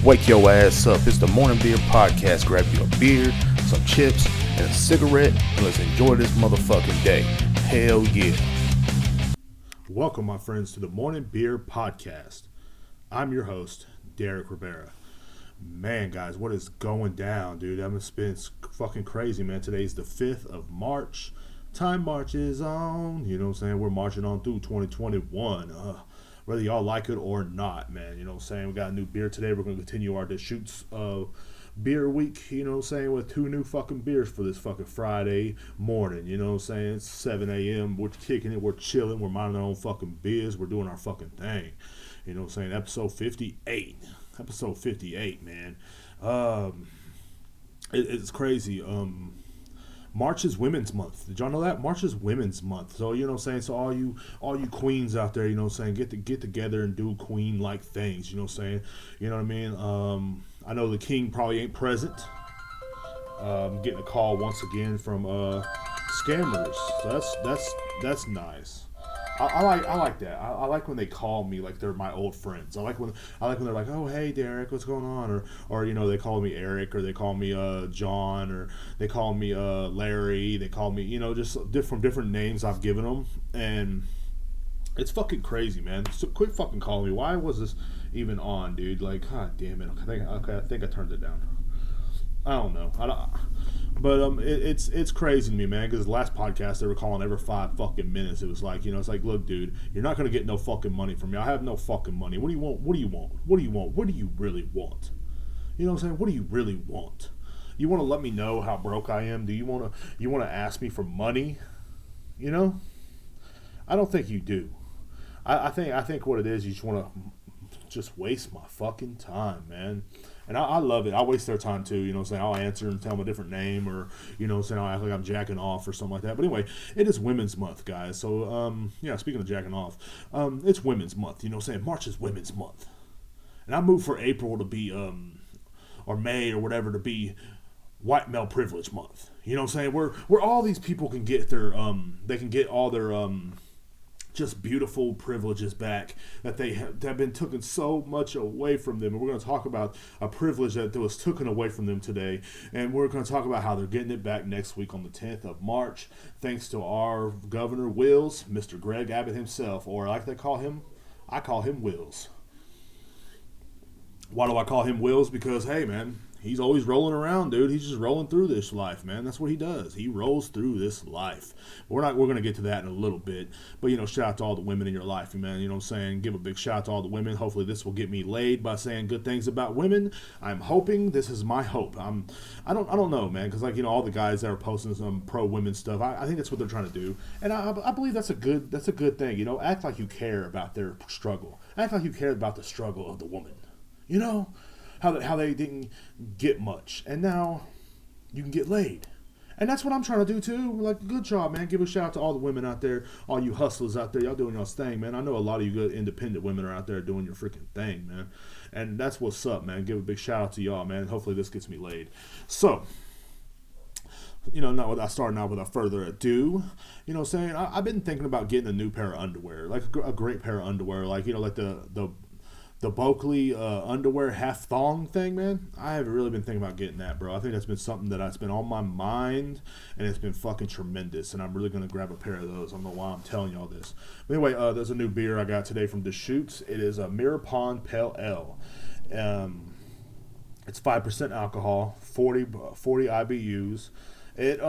Wake your ass up. It's the Morning Beer Podcast. Grab you a beer, some chips, and a cigarette, and let's enjoy this motherfucking day. Hell yeah. Welcome, my friends, to the Morning Beer Podcast. I'm your host, Derek Rivera. Man, guys, what is going down, dude? It's been fucking crazy, man. Today's the 5th of March. Time marches on. You know what I'm saying? We're marching on through 2021. Whether y'all like it or not, man. You know what I'm saying? We got a new beer today. We're going to continue our Deschutes beer week, you know what I'm saying, with 2 new fucking beers for this fucking Friday morning. You know what I'm saying? It's 7 a.m. We're kicking it. We're chilling. We're minding our own fucking biz. We're doing our fucking thing. You know what I'm saying? Episode 58. Episode 58, man. It's crazy. March is Women's Month. Did y'all know that? March is Women's Month. So, you know what I'm saying? So all you queens out there, you know what I'm saying, get together and do queen-like things, you know what I'm saying? You know what I mean? I know the king probably ain't present. I'm getting a call once again from scammers. So that's nice. I like that. I like when they call me like they're my old friends. I like when they're like, oh hey Derek, what's going on? Or you know, they call me Eric, or they call me John, or they call me Larry. They call me, you know, just different names I've given them, and it's fucking crazy, man. So quit fucking calling me. Why was this even on, dude? Like, god damn it. I think I turned it down. I don't know. But it's crazy to me, man, because the last podcast they were calling every 5 fucking minutes. It was like, you know, it's like, look, dude, you're not going to get no fucking money from me. I have no fucking money. What do you want? What do you want? What do you want? What do you really want? You know what I'm saying? What do you really want? You want to let me know how broke I am? Do you want to ask me for money? You know? I don't think you do. I think what it is, you just want to just waste my fucking time, man. And I love it. I waste their time too, you know what I'm saying? I'll answer and tell them a different name, or, you know what I'm saying, I'll act like I'm jacking off or something like that. But anyway, it is Women's Month, guys. So, yeah, speaking of jacking off, it's Women's Month, you know what I'm saying? March is Women's Month. And I moved for April to be, or May or whatever, to be White Male Privilege Month. You know what I'm saying? Where all these people can get their, they can get all their, just beautiful privileges back that they have been taken so much away from them. And we're going to talk about a privilege that was taken away from them today. And we're going to talk about how they're getting it back next week on the 10th of March, thanks to our Governor Wills, Mr. Greg Abbott himself, or like they call him, I call him Wills. Why do I call him Wills? Because, hey, man, he's always rolling around, dude. He's just rolling through this life, man. That's what he does. He rolls through this life. We're going to get to that in a little bit. But, you know, shout out to all the women in your life, man. You know what I'm saying? Give a big shout out to all the women. Hopefully this will get me laid by saying good things about women. I'm hoping. This is my hope. I don't know, man, because, like, you know, all the guys that are posting some pro-women stuff, I think that's what they're trying to do. And I believe that's a good thing. You know, act like you care about their struggle. Act like you care about the struggle of the woman. You know? How they didn't get much, and now you can get laid. And that's what I'm trying to do too. Like, good job, man. Give a shout out to all the women out there, all you hustlers out there. Y'all doing y'all's thing, man. I know a lot of you good independent women are out there doing your freaking thing, man. And that's what's up, man. Give a big shout out to y'all, man. Hopefully this gets me laid. So, you know, not without starting out without further ado, you know what I'm saying? I've been thinking about getting a new pair of underwear, like a great pair of underwear, like, you know, like the Boakley underwear half thong thing, man. I haven't really been thinking about getting that, bro. I think that's been something that's been on my mind, and it's been fucking tremendous, and I'm really going to grab a pair of those. I don't know why I'm telling y'all this. But anyway, there's a new beer I got today from Deschutes. It is a Mirror Pond Pale Ale. It's 5% alcohol, 40 IBUs. It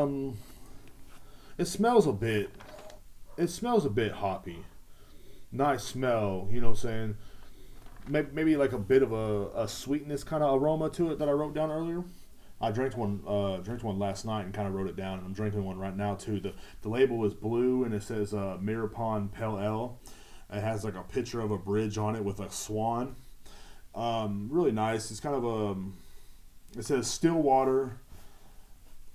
smells a bit hoppy. Nice smell, you know what I'm saying? Maybe like a bit of a sweetness kind of aroma to it that I wrote down earlier. I drank one last night and kind of wrote it down, and I'm drinking one right now too. The label is blue and it says Mirror Pond Pale Ale. It has like a picture of a bridge on it with a swan. Really nice. It's kind of it says Stillwater,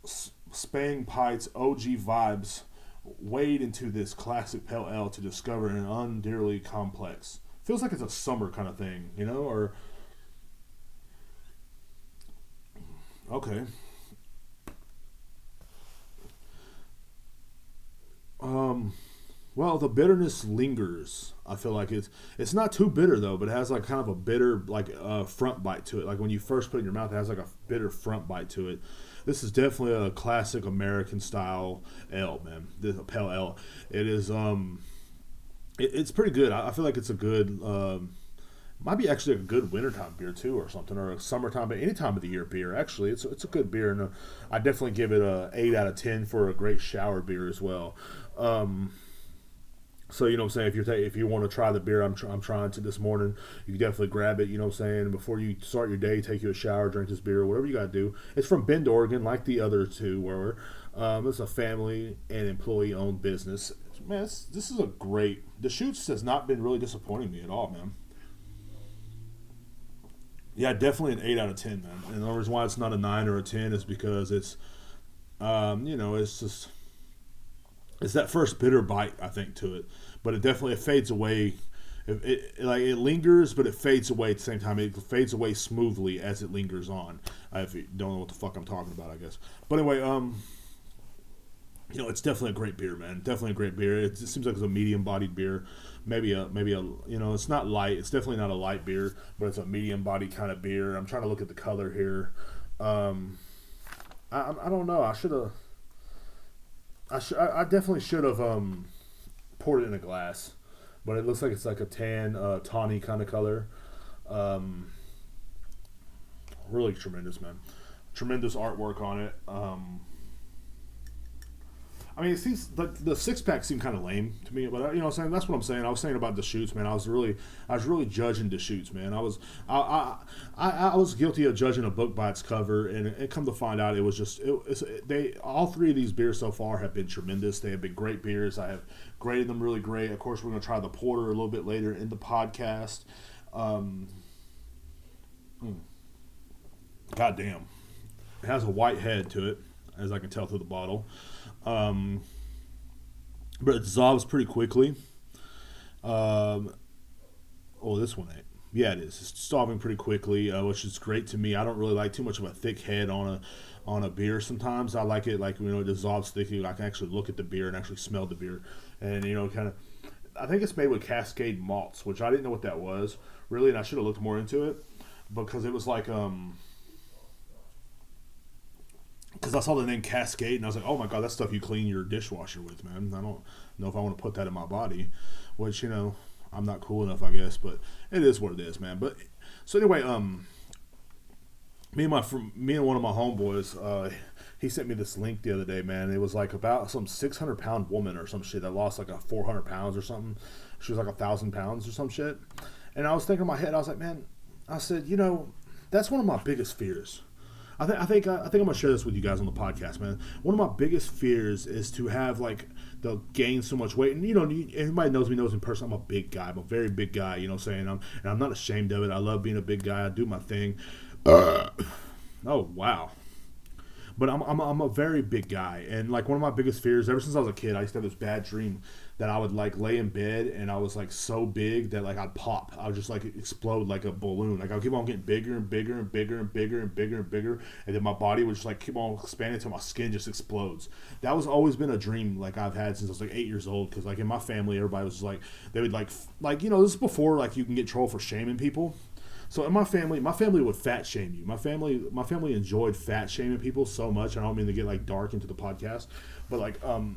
Spang Pites, OG vibes. Wade into this classic pale ale to discover an undearly complex. Feels like it's a summer kind of thing, you know, or okay. Well, the bitterness lingers. I feel like it's not too bitter though, but it has like kind of a bitter like front bite to it. Like when you first put it in your mouth, it has like a bitter front bite to it. This is definitely a classic American style ale, man. This a pale ale. It is it's pretty good. I feel like it's a good might be actually a good wintertime beer too, or something, or a summertime, but any time of the year beer. Actually, it's a good beer, and I definitely give it a 8 out of 10 for a great shower beer as well. So you know what I'm saying, if you want to try the beer I'm trying to this morning, you can definitely grab it. You know what I'm saying, before you start your day, take you a shower, drink this beer, whatever you got to do. It's from Bend, Oregon, like the other two were. It's a family and employee owned business. Man, this is a great. Deschutes has not been really disappointing me at all, man. Yeah, definitely an 8 out of 10, man. And the reason why it's not a 9 or a 10 is because it's, it's just it's that first bitter bite, I think, to it. But it fades away. It lingers, but it fades away at the same time. It fades away smoothly as it lingers on. If you don't know what the fuck I'm talking about, I guess. But anyway, it's definitely a great beer, man. Definitely a great beer. It seems like it's a medium-bodied beer. Maybe a it's not light. It's definitely not a light beer, but it's a medium-bodied kind of beer. I'm trying to look at the color here. I don't know. I definitely should have poured it in a glass, but it looks like it's like a tan, tawny kind of color. Really tremendous, man. Tremendous artwork on it. I mean, it seems the six pack seemed kind of lame to me, but you know what I'm saying, that's what I'm saying. I was saying about Deschutes, man. I was really judging Deschutes, man. I was guilty of judging a book by its cover, and it come to find out it was just all three of these beers so far have been tremendous. They have been great beers. I have graded them really great. Of course, we're going to try the porter a little bit later in the podcast. God damn, it has a white head to it, as I can tell through the bottle. But it dissolves pretty quickly. This one ain't. Yeah, it is. It's dissolving pretty quickly, which is great to me. I don't really like too much of a thick head on a beer. Sometimes I like it it dissolves thickly. I can actually look at the beer and actually smell the beer, and kind of. I think it's made with Cascade malts, which I didn't know what that was really, and I should have looked more into it because it was like because I saw the name Cascade, and I was like, oh my god, that's stuff you clean your dishwasher with, man. I don't know if I want to put that in my body, which, I'm not cool enough, I guess, but it is what it is, man. But, so anyway, me and one of my homeboys, he sent me this link the other day, man. It was like about some 600-pound woman or some shit that lost like 400 pounds or something. She was like 1,000 pounds or some shit. And I was thinking in my head, I was like, man, I said, that's one of my biggest fears. I think I'm gonna share this with you guys on the podcast, man. One of my biggest fears is to have to gain so much weight. And everybody knows me in person. I'm a big guy. I'm a very big guy. You know what I'm saying? And I'm not ashamed of it. I love being a big guy. I do my thing. Oh wow. But I'm a very big guy, and one of my biggest fears ever since I was a kid, I used to have this bad dream that I would lay in bed and I was so big that I'd pop. I would just explode like a balloon. I'd keep on getting bigger and bigger and bigger and bigger and bigger and bigger, and then my body would just keep on expanding until my skin just explodes. That was always been a dream I've had since I was 8 years old. Because in my family, everybody was they would this is before you can get trolled for shaming people. So in my family would fat shame you. My family enjoyed fat shaming people so much. I don't mean to get dark into the podcast, but and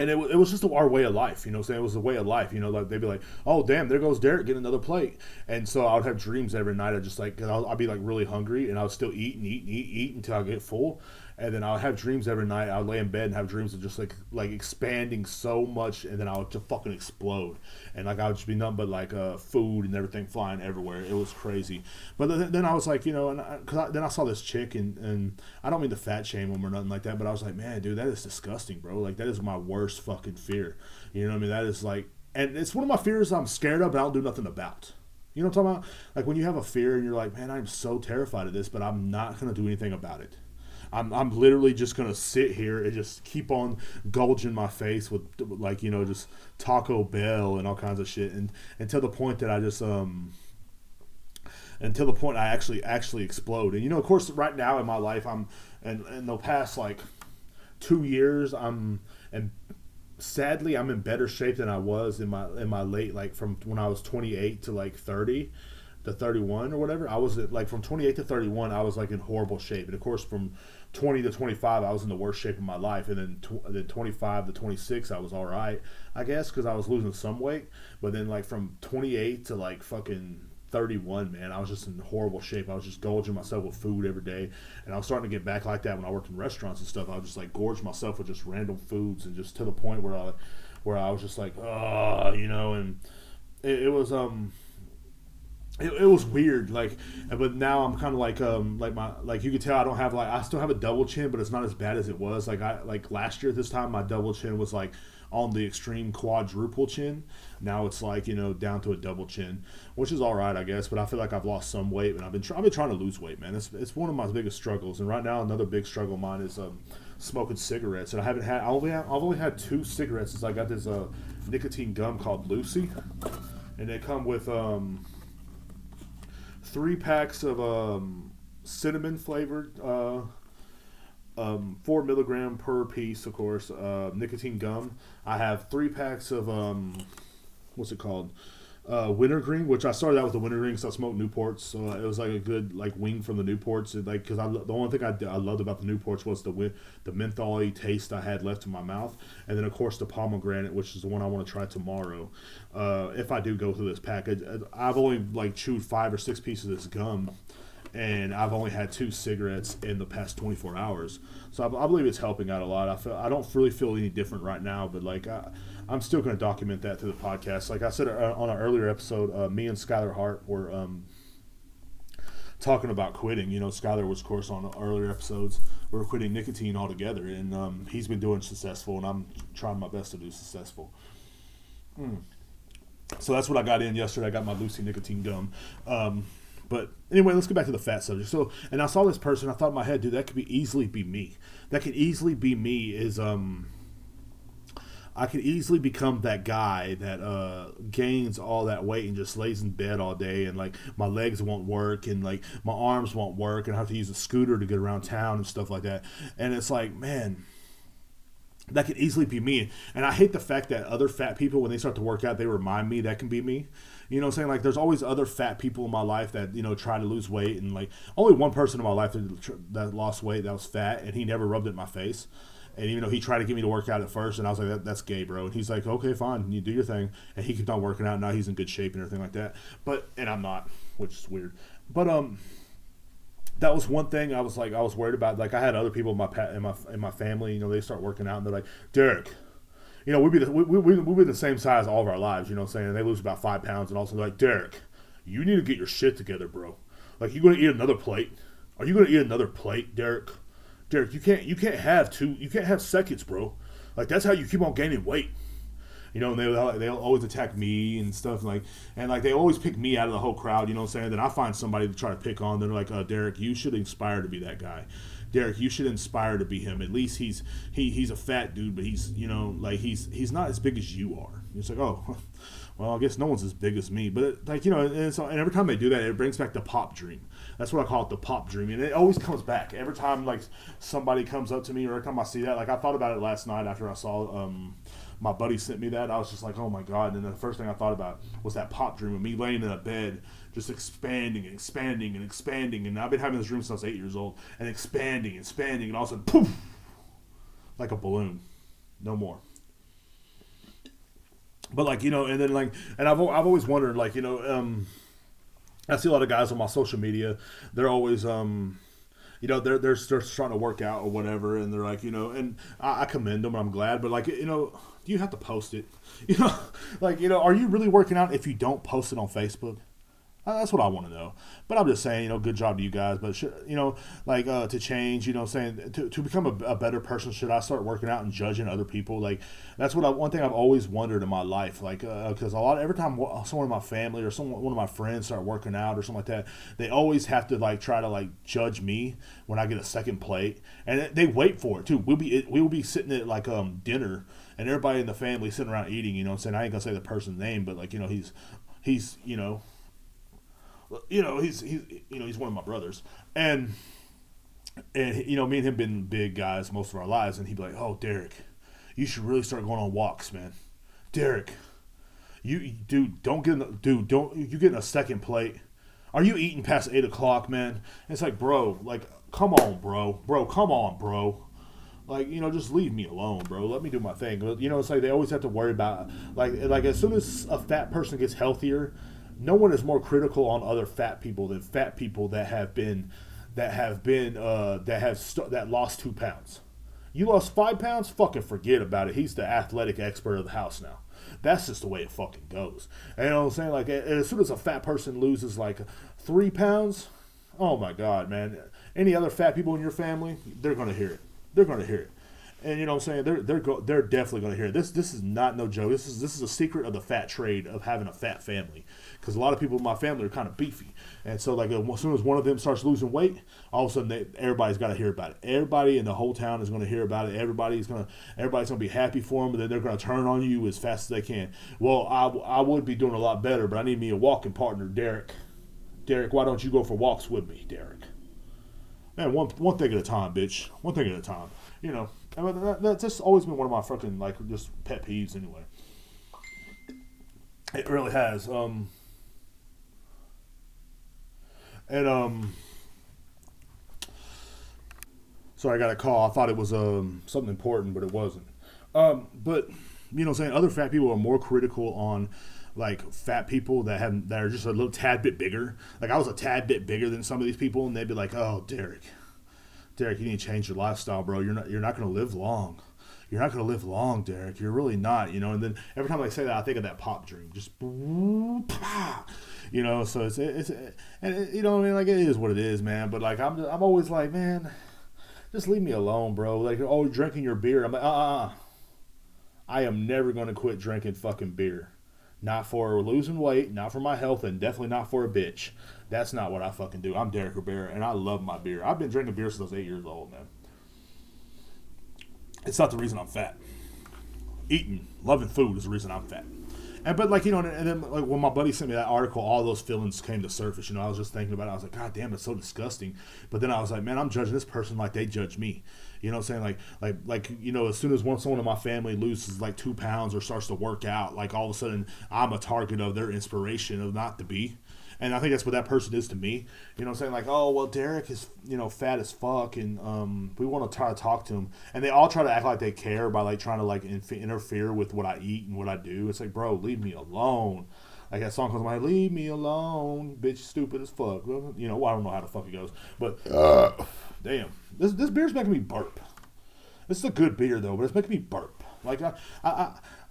it was just our way of life. You know what I'm saying? It was the way of life. They'd be like, oh damn, there goes Derek getting another plate. And so I would have dreams every night. I'd be really hungry, and I would still eat and eat and eat, eat until I get full. And then I would have dreams every night. I would lay in bed and have dreams of just expanding so much, and then I would just fucking explode. And I would just be nothing but food and everything flying everywhere. It was crazy. But then I was then I saw this chick, and I don't mean to fat shame them or nothing like that, but I was like, man, dude, that is disgusting, bro. That is my worst fucking fear. You know what I mean? That is and it's one of my fears I'm scared of, but I don't do nothing about. You know what I'm talking about? When you have a fear and you're like, man, I'm so terrified of this, but I'm not going to do anything about it. I'm literally just going to sit here and just keep on gulging my face with just Taco Bell and all kinds of shit, and until the point that I just until the point I actually explode. And of course, right now in my life, I'm in the past 2 years, and sadly, I'm in better shape than I was in my late, like from when I was 28 to like 30 to 31 or whatever. I was like from 28 to 31, I was like in horrible shape, and of course from 20 to 25, I was in the worst shape of my life, and then 25 to 26, I was all right, I guess, because I was losing some weight. But then like from 28 to like fucking 31, man, I was just in horrible shape. I was just gorging myself with food every day, and I was starting to get back like that when I worked in restaurants and stuff. I was just like gorge myself with just random foods, and just to the point where I was just like, oh, and it was it was weird, like, but now I'm kind of like my, like, you could tell I don't have, like, I still have a double chin, but it's not as bad as it was. Like, I like last year at this time, my double chin was like on the extreme quadruple chin. Now it's like, down to a double chin, which is all right, I guess. But I feel like I've lost some weight, and I've been trying to lose weight, man. It's one of my biggest struggles, and right now another big struggle of mine is smoking cigarettes. And I've only had two cigarettes since I got this nicotine gum called Lucy, and they come with 3 packs of cinnamon flavored, 4 milligram per piece, of course, nicotine gum. I have 3 packs of what's it called? Wintergreen, which I started out with the wintergreen because I smoked Newports, so it was like a good like wing from the Newports. And, like, because the only thing I loved about the Newports was the menthol-y taste I had left in my mouth, and then of course the pomegranate, which is the one I want to try tomorrow. If I do go through this pack, I've only like chewed 5 or 6 pieces of this gum, and I've only had 2 cigarettes in the past 24 hours. So I believe it's helping out a lot. I don't really feel any different right now, but like I'm still going to document that through the podcast. Like I said on an earlier episode, me and Skylar Hart were talking about quitting. Skylar was, of course, on earlier episodes. We're quitting nicotine altogether, and he's been doing successful, and I'm trying my best to do successful. So that's what I got in yesterday. I got my Lucy nicotine gum. But anyway, let's get back to the fat subject. So, and I saw this person. I thought in my head, dude, that could easily be me. That could easily be me. I could easily become that guy that gains all that weight and just lays in bed all day, and like my legs won't work, and like my arms won't work, and I have to use a scooter to get around town and stuff like that. And it's like, man, that could easily be me. And I hate the fact that other fat people, when they start to work out, they remind me that can be me. You know what I'm saying? Like, there's always other fat people in my life that, try to lose weight. And, like, only one person in my life that lost weight that was fat, and he never rubbed it in my face. And even though he tried to get me to work out at first, and I was like, that's gay, bro. And he's like, okay, fine, you do your thing. And he kept on working out. Now he's in good shape and everything like that. And I'm not, which is weird. But, that was one thing I was worried about. Like, I had other people in my family, they start working out, and they're like, Derek, we'd be the same size all of our lives, you know what I'm saying? And they lose about 5 pounds, and also they're like, Derek, you need to get your shit together, bro. Like, you going to eat another plate? Are you going to eat another plate, Derek? Derek, you can't have seconds, bro. Like, that's how you keep on gaining weight. And they'll always attack me and stuff, and they always pick me out of the whole crowd, you know what I'm saying? Then I find somebody to try to pick on. They're like, Derek, you should aspire to be that guy. Derek, you should aspire to be him. At least he's a fat dude, but he's not as big as you are. It's like, oh, well, I guess no one's as big as me. But and every time they do that, it brings back the pop dream. That's what I call it, the pop dream, and it always comes back every time somebody comes up to me, or every time I see that. Like, I thought about it last night after I saw my buddy sent me that. I was just like, oh my God. And then the first thing I thought about was that pop dream of me laying in a bed, just expanding and expanding and expanding. And I've been having this dream since I was 8 years old, and expanding, and all of a sudden, poof, like a balloon. No more. But and then and I've always wondered, I see a lot of guys on my social media. They're always they're trying to work out or whatever, and they're like, and I commend them, and I'm glad, but do you have to post it? Are you really working out if you don't post it on Facebook? That's what I want to know. But I'm just saying, good job to you guys. But, to change, saying to become a better person, should I start working out and judging other people? That's one thing I've always wondered in my life. Because every time someone in my family or one of my friends start working out or something like that, they always have to try to judge me when I get a second plate, and they wait for it too. We'll be sitting at dinner, and everybody in the family sitting around eating. You know what I'm saying? I ain't gonna say the person's name, but he's he's one of my brothers, and me and him been big guys most of our lives, and he'd be like, oh, Derek, You should really start going on walks, man. Derek, dude, don't get in dude, don't you get in a second plate. Are you eating past 8 o'clock, man? It's like, bro, like, come on, bro, come on, bro. Like, just leave me alone, bro. Let me do my thing. It's like they always have to worry about, like as soon as a fat person gets healthier, no one is more critical on other fat people than fat people that lost 2 pounds. You lost 5 pounds, fucking forget about it. He's the athletic expert of the house now. That's just the way it fucking goes. And you know what I'm saying? Like, as soon as a fat person loses like 3 pounds, oh my god, man. Any other fat people in your family, they're gonna hear it. They're gonna hear it. And you know what I'm saying? They're definitely gonna hear it. This is not no joke. This is a secret of the fat trade of having a fat family. Because a lot of people in my family are kind of beefy, and so like as soon as one of them starts losing weight, all of a sudden everybody's got to hear about it. Everybody in the whole town is going to hear about it. Everybody's gonna be happy for them, and then they're going to turn on you as fast as they can. Well, I would be doing a lot better, but I need me a walking partner, Derek. Derek, why don't you go for walks with me, Derek? Man, one thing at a time, bitch. One thing at a time. That's just always been one of my fucking like just pet peeves anyway. It really has. Sorry, I got a call. I thought it was something important, but it wasn't. But what I'm saying, other fat people are more critical on like fat people that are just a little tad bit bigger. Like I was a tad bit bigger than some of these people, and they'd be like, "Oh, Derek, you need to change your lifestyle, bro. You're not going to live long. You're not going to live long, Derek. You're really not." And then every time I say that, I think of that pop dream. Just, so it's and what I mean, like it is what it is, man. But like I'm always like, man, just leave me alone, bro. Like, oh, drinking your beer. I'm like, I am never going to quit drinking fucking beer. Not for losing weight, not for my health, and definitely not for a bitch. That's not what I fucking do. I'm Derek Rivera, and I love my beer. I've been drinking beer since I was 8 years old, man. It's not the reason I'm fat. Eating, loving food is the reason I'm fat. But like, and then like when my buddy sent me that article, all those feelings came to surface. I was just thinking about it. I was like, God damn, it's so disgusting. But then I was like, man, I'm judging this person like they judge me. You know what I'm saying? Like as soon as someone in my family loses like 2 pounds or starts to work out, like all of a sudden I'm a target of their inspiration of not to be. And I think that's what that person is to me. You know what I'm saying? Like, oh, well, Derek is, fat as fuck, and we want to try to talk to him. And they all try to act like they care by, like, trying to, like, interfere with what I eat and what I do. It's like, bro, leave me alone. Like, that song comes to mind, leave me alone, bitch, stupid as fuck. Well, I don't know how the fuck it goes. But, damn, this beer's making me burp. This is a good beer, though, but it's making me burp. Like,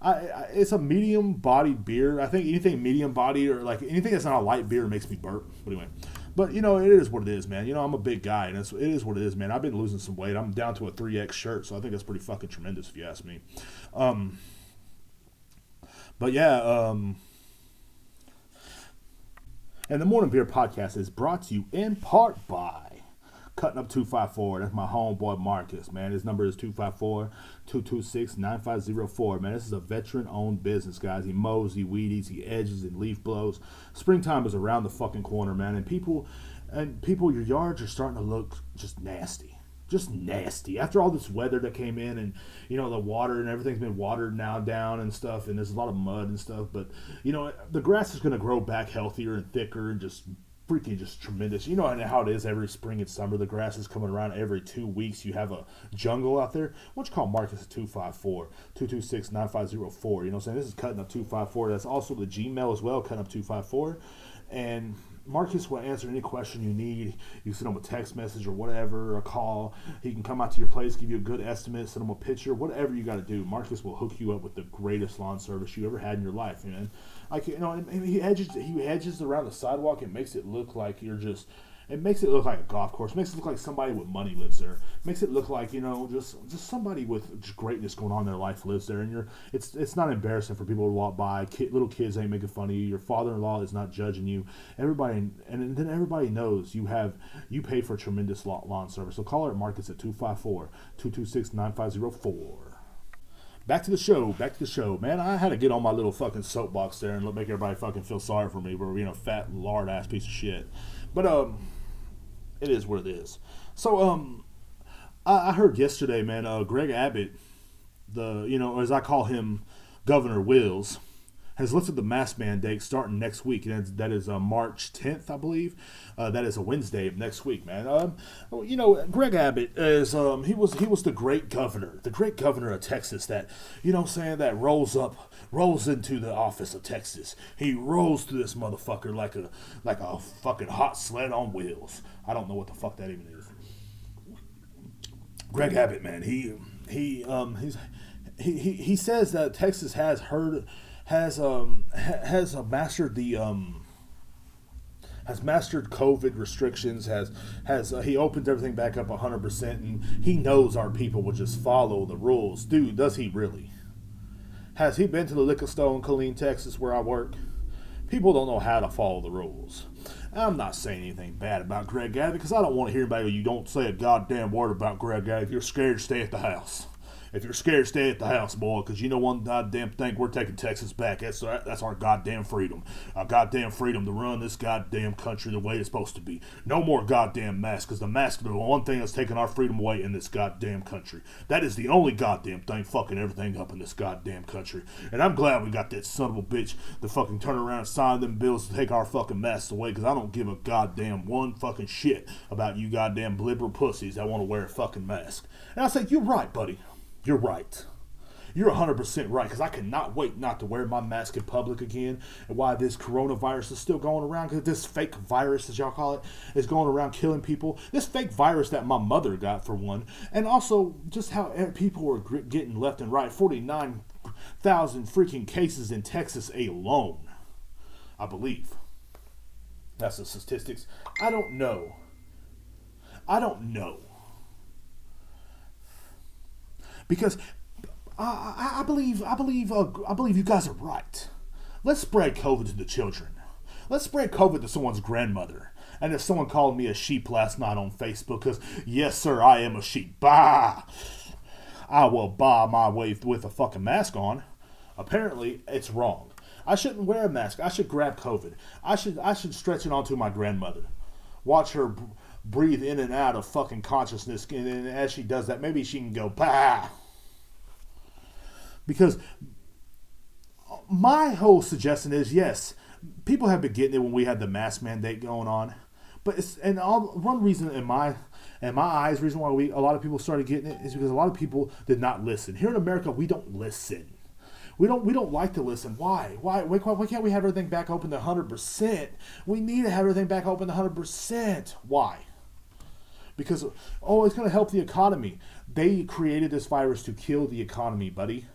it's a medium-bodied beer. I think anything medium-bodied or, like, anything that's not a light beer makes me burp. But anyway. But, it is what it is, man. I'm a big guy, and it is what it is, man. I've been losing some weight. I'm down to a 3X shirt, so I think that's pretty fucking tremendous, if you ask me. But, yeah, and the Morning Beer Podcast is brought to you in part by Cutting Up 254. That's my homeboy Marcus, man. His number is 254-226-9504. Man, this is a veteran-owned business, guys. He mows, he weed eats, he edges, and leaf blows. Springtime is around the fucking corner, man. And people, your yards are starting to look just nasty. Just nasty. After all this weather that came in and, the water and everything's been watered now down and stuff, and there's a lot of mud and stuff. But, the grass is going to grow back healthier and thicker and just freaking just tremendous. You know how it is every spring and summer. The grass is coming around every 2 weeks. You have a jungle out there. Why don't you call Marcus at 254-226-9504? You know what I'm saying? This is Cutting Up 254. That's also the Gmail as well, Cutting Up 254. And Marcus will answer any question you need. You send him a text message or whatever, a call. He can come out to your place, give you a good estimate, send him a picture, whatever you got to do. Marcus will hook you up with the greatest lawn service you ever had in your life, man. Like, and he hedges around the sidewalk. It makes it look like it makes it look like a golf course. It makes it look like somebody with money lives there. It makes it look like, just somebody with just greatness going on in their life lives there. And it's not embarrassing for people to walk by. Little kids ain't making fun of you. Your father-in-law is not judging you. Everybody, and then everybody knows you pay for tremendous lawn service. So call her at Marcus at 254-226-9504. Back to the show, man. I had to get on my little fucking soapbox there and make everybody fucking feel sorry for me for being a fat, lard-ass piece of shit. But, it is what it is. So, I heard yesterday, man, Greg Abbott as I call him, Governor Wills, has lifted the mask mandate starting next week. And that is March 10th, I believe. That is a Wednesday of next week, man. Greg Abbott is he was the great governor of Texas that that rolls into the office of Texas. He rolls through this motherfucker like a fucking hot sled on wheels. I don't know what the fuck that even is. Greg Abbott, man, he says that Texas has mastered COVID restrictions, he opened everything back up 100%, and he knows our people will just follow the rules. Dude, does he really? Has he been to the liquor store in Killeen, Texas, where I work? People don't know how to follow the rules. I'm not saying anything bad about Greg Abbott, because I don't want to hear anybody go, you don't say a goddamn word about Greg Abbott. If you're scared, stay at the house. If you're scared, stay at the house, boy, because you know one goddamn thing, we're taking Texas back. That's our goddamn freedom. Our goddamn freedom to run this goddamn country the way it's supposed to be. No more goddamn masks, because the masks are the one thing that's taking our freedom away in this goddamn country. That is the only goddamn thing fucking everything up in this goddamn country. And I'm glad we got that son of a bitch to fucking turn around and sign them bills to take our fucking masks away, because I don't give a goddamn one fucking shit about you goddamn liberal pussies that want to wear a fucking mask. And I say, you're right, buddy. You're right. You're 100% right, because I cannot wait not to wear my mask in public again. And why this coronavirus is still going around, because this fake virus, as y'all call it, is going around killing people. This fake virus that my mother got, for one. And also, just how people were getting left and right. 49,000 freaking cases in Texas alone, I believe. That's the statistics. I don't know. Because I believe you guys are right. Let's spread COVID to the children. Let's spread COVID to someone's grandmother. And if someone called me a sheep last night on Facebook, because yes, sir, I am a sheep. Bah! I will bah my way with a fucking mask on. Apparently, it's wrong. I shouldn't wear a mask. I should grab COVID. I should stretch it onto my grandmother. Watch her breathe in and out of fucking consciousness, and as she does that, maybe she can go, bah! Because my whole suggestion is, yes, people have been getting it when we had the mask mandate going on, but one reason in my eyes, reason why a lot of people started getting it is because a lot of people did not listen. Here in America, we don't listen. We don't like to listen. Why can't we have everything back open to 100%? We need to have everything back open to 100%. Why? Because, it's going to help the economy. They created this virus to kill the economy, buddy.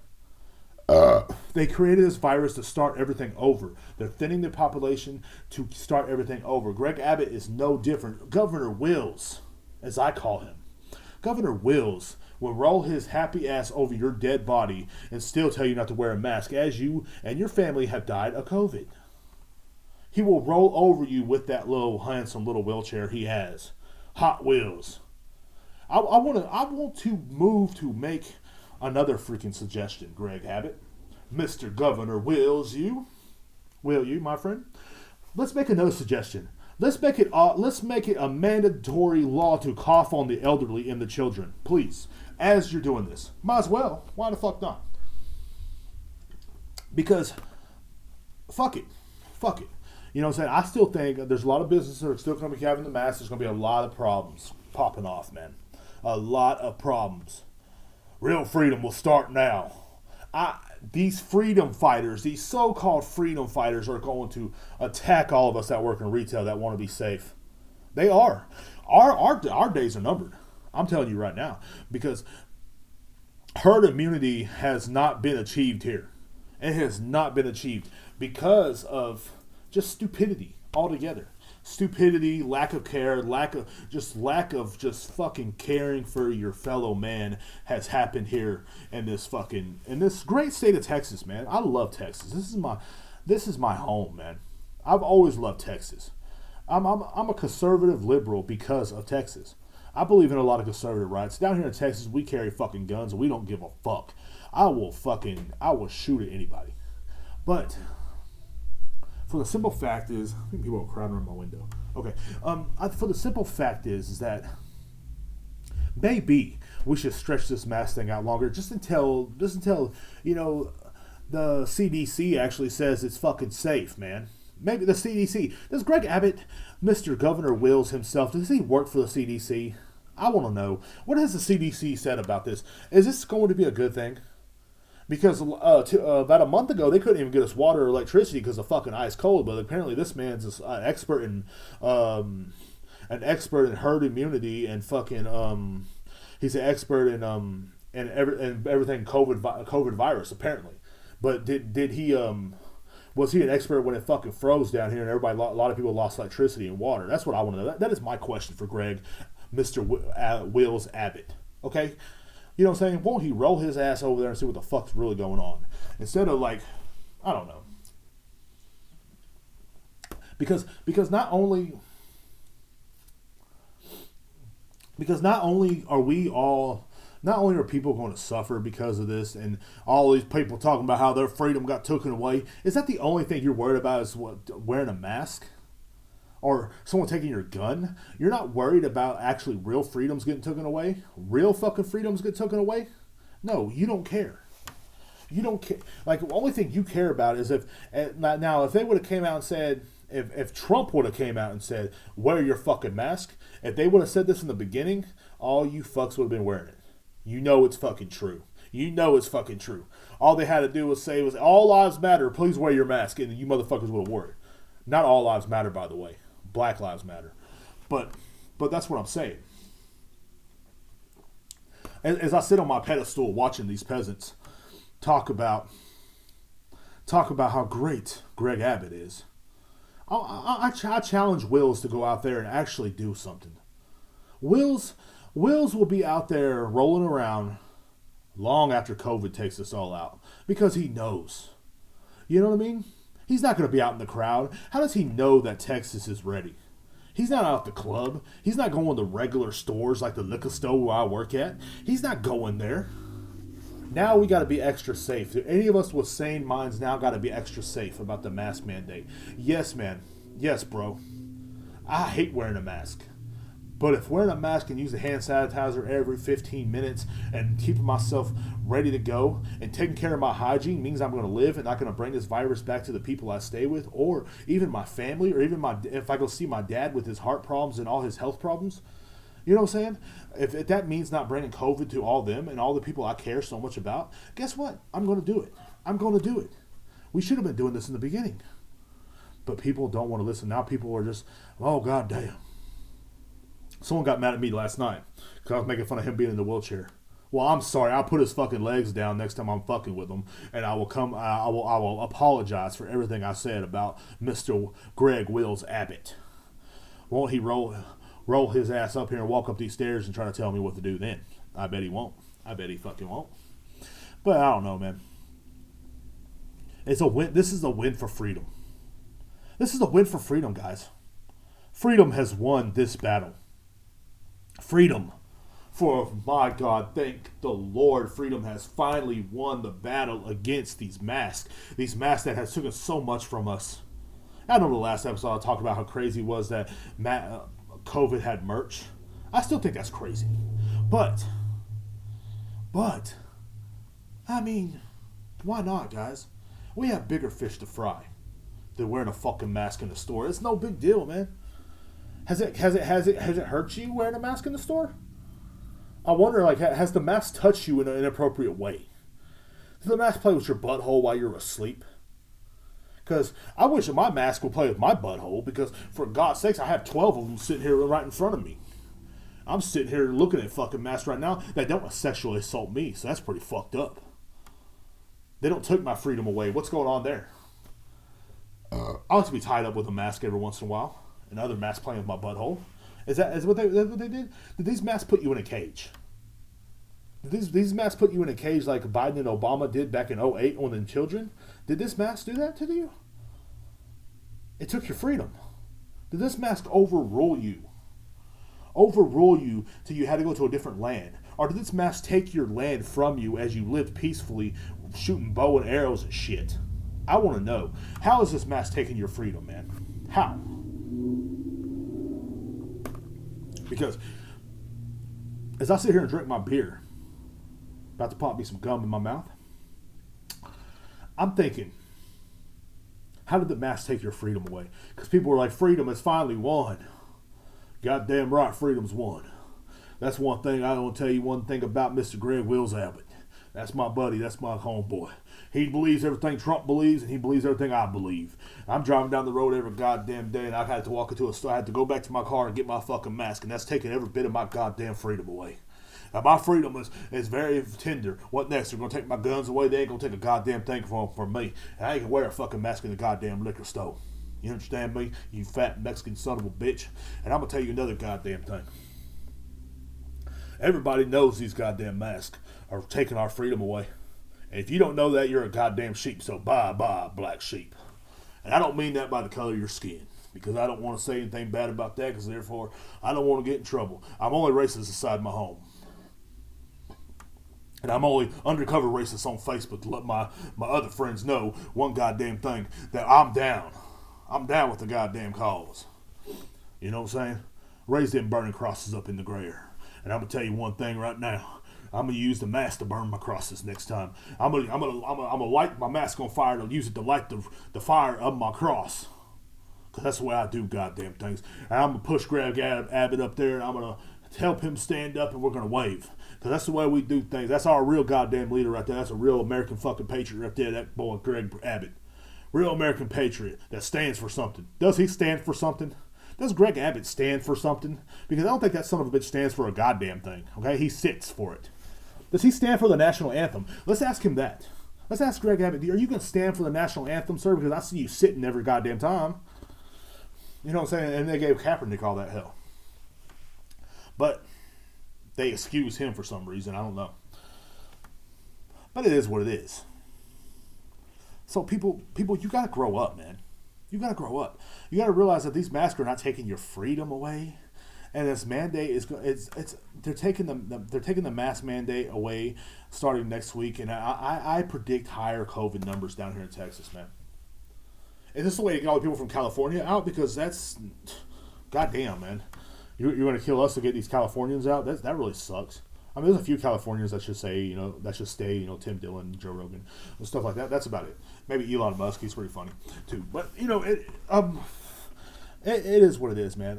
They created this virus to start everything over. They're thinning the population to start everything over. Greg Abbott is no different. Governor Wills, as I call him. Governor Wills will roll his happy ass over your dead body and still tell you not to wear a mask, as you and your family have died of COVID. He will roll over you with that little handsome little wheelchair he has. Hot Wheels. I want to move to make another freaking suggestion, Greg Abbott. Mr. Governor Will you, my friend? Let's make another suggestion. Let's make it a mandatory law to cough on the elderly and the children. Please. As you're doing this. Might as well. Why the fuck not? Because fuck it. You know what I'm saying? I still think there's a lot of businesses that are still going to be having the masks. There's going to be a lot of problems popping off, man. A lot of problems. Real freedom will start now. These freedom fighters, these so-called freedom fighters, are going to attack all of us that work in retail that want to be safe. They are. Our days are numbered. I'm telling you right now. Because herd immunity has not been achieved here. It has not been achieved because of just stupidity altogether. Stupidity, lack of care, lack of fucking caring for your fellow man has happened here in this great state of Texas, man. I love Texas. This is my home, man. I've always loved Texas. I'm a conservative liberal because of Texas. I believe in a lot of conservative rights. Down here in Texas, we carry fucking guns and we don't give a fuck. I will shoot at anybody. But for the simple fact is, I think people are crowding around my window. Okay. For the simple fact is that maybe we should stretch this mask thing out longer, just until you know the CDC actually says it's fucking safe, man. Maybe the CDC. Does Greg Abbott, Mr. Governor Wills himself, does he work for the CDC? I want to know. What has the CDC said about this? Is this going to be a good thing? Because about a month ago, they couldn't even get us water or electricity because of fucking ice cold. But apparently, this man's an expert in herd immunity and fucking he's an expert in everything COVID virus apparently. But did he was he an expert when it fucking froze down here and a lot of people lost electricity and water? That's what I want to know. That is my question for Greg, Mr. Wills Abbott. Okay? You know what I'm saying? Won't he roll his ass over there and see what the fuck's really going on? Instead of like, I don't know. Because not only are people going to suffer because of this, and all these people talking about how their freedom got taken away. Is that the only thing you're worried about is wearing a mask? Or someone taking your gun? You're not worried about actually real freedoms getting taken away? Real fucking freedoms get taken away? No, you don't care. You don't care. Like, the only thing you care about is if they would have came out and said, if Trump would have came out and said, wear your fucking mask, if they would have said this in the beginning, all you fucks would have been wearing it. You know it's fucking true. You know it's fucking true. All they had to do was say, all lives matter, please wear your mask, and you motherfuckers would have worn it. Not all lives matter, by the way. Black lives matter. But that's what I'm saying. As I sit on my pedestal watching these peasants talk about how great Greg Abbott is, I challenge Wills to go out there and actually do something. Wills will be out there rolling around long after COVID takes us all out because he knows. You know what I mean? He's not going to be out in the crowd. How does he know that Texas is ready? He's not out at the club. He's not going to regular stores like the liquor store where I work at. He's not going there. Now we got to be extra safe. Any of us with sane minds now got to be extra safe about the mask mandate. Yes, man. Yes, bro. I hate wearing a mask. But if wearing a mask and using hand sanitizer every 15 minutes and keeping myself ready to go and taking care of my hygiene means I'm going to live and not going to bring this virus back to the people I stay with or even my family or even if I go see my dad with his heart problems and all his health problems, you know what I'm saying? If that means not bringing COVID to all them and all the people I care so much about, guess what? I'm going to do it. I'm going to do it. We should have been doing this in the beginning. But people don't want to listen. Now people are just, oh, God damn. Someone got mad at me last night because I was making fun of him being in the wheelchair. Well, I'm sorry. I'll put his fucking legs down next time I'm fucking with him, and I will apologize for everything I said about Mr. Greg Wills Abbott. Won't he roll his ass up here and walk up these stairs and try to tell me what to do then? I bet he won't. I bet he fucking won't. But I don't know, man. It's a win. This is a win for freedom. This is a win for freedom, guys. Freedom has won this battle. Freedom. For my God, thank the Lord, freedom has finally won the battle against these masks. These masks that has taken so much from us. I know the last episode I talked about how crazy it was that COVID had merch. I still think that's crazy. But, I mean, why not, guys? We have bigger fish to fry than wearing a fucking mask in the store. It's no big deal, man. Has it hurt you wearing a mask in the store? I wonder, like, has the mask touched you in an inappropriate way? Does the mask play with your butthole while you're asleep? Because I wish my mask would play with my butthole, because for God's sakes, I have 12 of them sitting here right in front of me. I'm sitting here looking at fucking masks right now that don't sexually assault me, so that's pretty fucked up. They don't take my freedom away. What's going on there? I like to be tied up with a mask every once in a while. Another mask playing with my butthole. Is that what they did? Did these masks put you in a cage? Did these masks put you in a cage like Biden and Obama did back in 2008 on the children? Did this mask do that to you? It took your freedom. Did this mask overrule you? Overrule you till you had to go to a different land? Or did this mask take your land from you as you lived peacefully shooting bow and arrows and shit? I want to know. How is this mask taking your freedom, man? How? Because As I sit here and drink my beer, about to pop me some gum in my mouth, I'm thinking, how did the mask take your freedom away? Because people were like, freedom has finally won. Goddamn right, freedom's won. That's one thing I want to tell you one thing about Mr. Greg Wills Abbott. That's my buddy. That's my homeboy. He believes everything Trump believes, and he believes everything I believe. I'm driving down the road every goddamn day, and I had to walk into a store. I had to go back to my car and get my fucking mask, and that's taking every bit of my goddamn freedom away. Now, my freedom is very tender. What next? They're going to take my guns away? They ain't going to take a goddamn thing from me. And I ain't going to wear a fucking mask in the goddamn liquor store. You understand me? You fat Mexican son of a bitch. And I'm going to tell you another goddamn thing. Everybody knows these goddamn masks are taking our freedom away. And if you don't know that, you're a goddamn sheep. So bye, black sheep. And I don't mean that by the color of your skin. Because I don't want to say anything bad about that. Because therefore, I don't want to get in trouble. I'm only racist inside my home. And I'm only undercover racist on Facebook to let my other friends know one goddamn thing. That I'm down. I'm down with the goddamn cause. You know what I'm saying? Raise them burning crosses up in the gray area. And I'm going to tell you one thing right now. I'm going to use the mask to burn my crosses next time. I'm gonna light my mask on fire to use it to light the fire of my cross. Because that's the way I do goddamn things. And I'm going to push Greg Abbott up there, and I'm going to help him stand up, and we're going to wave. Because that's the way we do things. That's our real goddamn leader right there. That's a real American fucking patriot right there, that boy Greg Abbott. Real American patriot that stands for something. Does he stand for something? Does Greg Abbott stand for something? Because I don't think that son of a bitch stands for a goddamn thing. Okay? He sits for it. Does he stand for the national anthem? Let's ask him that. Let's ask Greg Abbott, are you going to stand for the national anthem, sir? Because I see you sitting every goddamn time. You know what I'm saying? And they gave Kaepernick all that hell. But they excuse him for some reason. I don't know. But it is what it is. So people, you got to grow up, man. You got to grow up. You got to realize that these masks are not taking your freedom away. And this mandate is they're taking the mask mandate away starting next week, and I predict higher COVID numbers down here in Texas, man. And this is the way to get all the people from California out, because that's goddamn, man. You're going to kill us to get these Californians out? That really sucks. I mean, there's a few Californians that should say, that should stay, Tim Dillon, Joe Rogan, and stuff like that. That's about it. Maybe Elon Musk, he's pretty funny too. But it is what it is, man.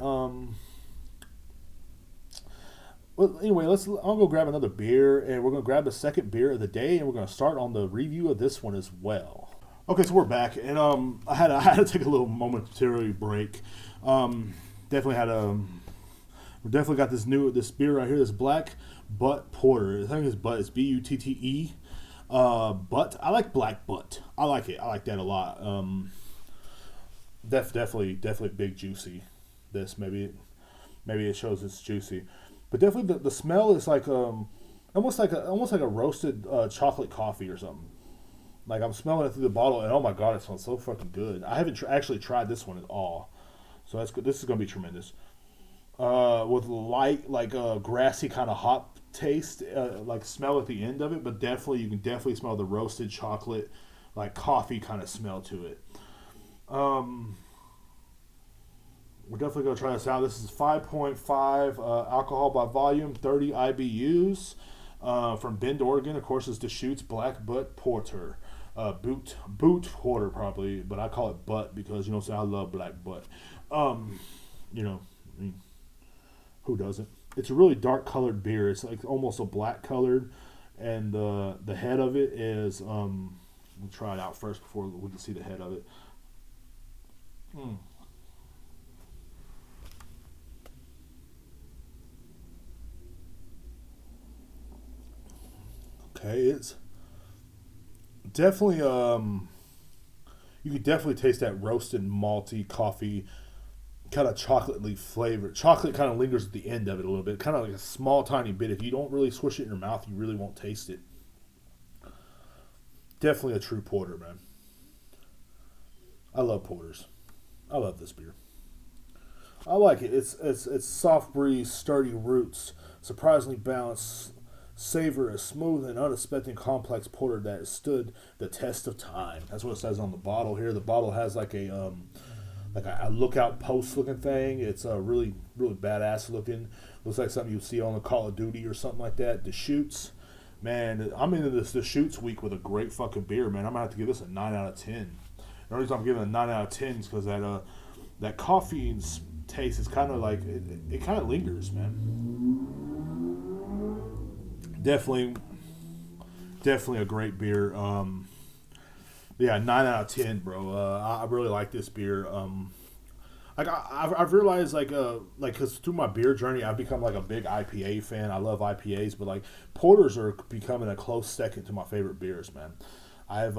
Well, anyway, I'll go grab another beer, and we're going to grab the second beer of the day, and we're going to start on the review of this one as well. Okay, so we're back, and I had to take a little momentary break. Definitely we definitely got this beer right here, this Black Butte Porter. I think it's Butte. It's Butte. Butte. I like Black Butte. I like it. I like that a lot. Definitely big juicy. This maybe it shows it's juicy. But definitely the smell is like almost like a roasted chocolate coffee or something. Like I'm smelling it through the bottle, and oh my god, it smells so fucking good. I haven't actually tried this one at all, so that's good. This is gonna be tremendous. With light, like grassy kind of hop taste, like smell at the end of it, but you can definitely smell the roasted chocolate, like coffee kind of smell to it. We're definitely going to try this out. This is 5.5 alcohol by volume, 30 IBUs, from Bend, Oregon. Of course, it's Deschutes Black Butte Porter. Boot Porter, probably, but I call it Butte because, I love Black Butte. Who doesn't? It's a really dark colored beer. It's like almost a black colored, and the head of it is, we'll try it out first before we can see the head of it. Okay, it's definitely you could definitely taste that roasted malty coffee, kind of chocolatey flavor. Chocolate kind of lingers at the end of it a little bit, kind of like a small tiny bit. If you don't really swish it in your mouth, you really won't taste it. Definitely a true porter, man. I love porters. I love this beer. I like it. It's soft breeze, sturdy roots, surprisingly balanced. Savor a smooth and unexpected complex porter that has stood the test of time. That's what it says on the bottle here. The bottle has like a like a lookout post looking thing. It's really really badass looking. Looks like something you see on the Call of Duty or something like that. Deschutes, man, I'm into this Deschutes week with a great fucking beer, man. I'm gonna have to give this a 9 out of 10. The only reason I'm giving it a 9 out of 10 is because that coffee's taste is kind of like it kind of lingers, man. Definitely a great beer. Yeah, 9 out of 10, bro. I really like this beer. Like I've realized like because through my beer journey I've become like a big IPA fan. I love IPAs, but like porters are becoming a close second to my favorite beers, man. I've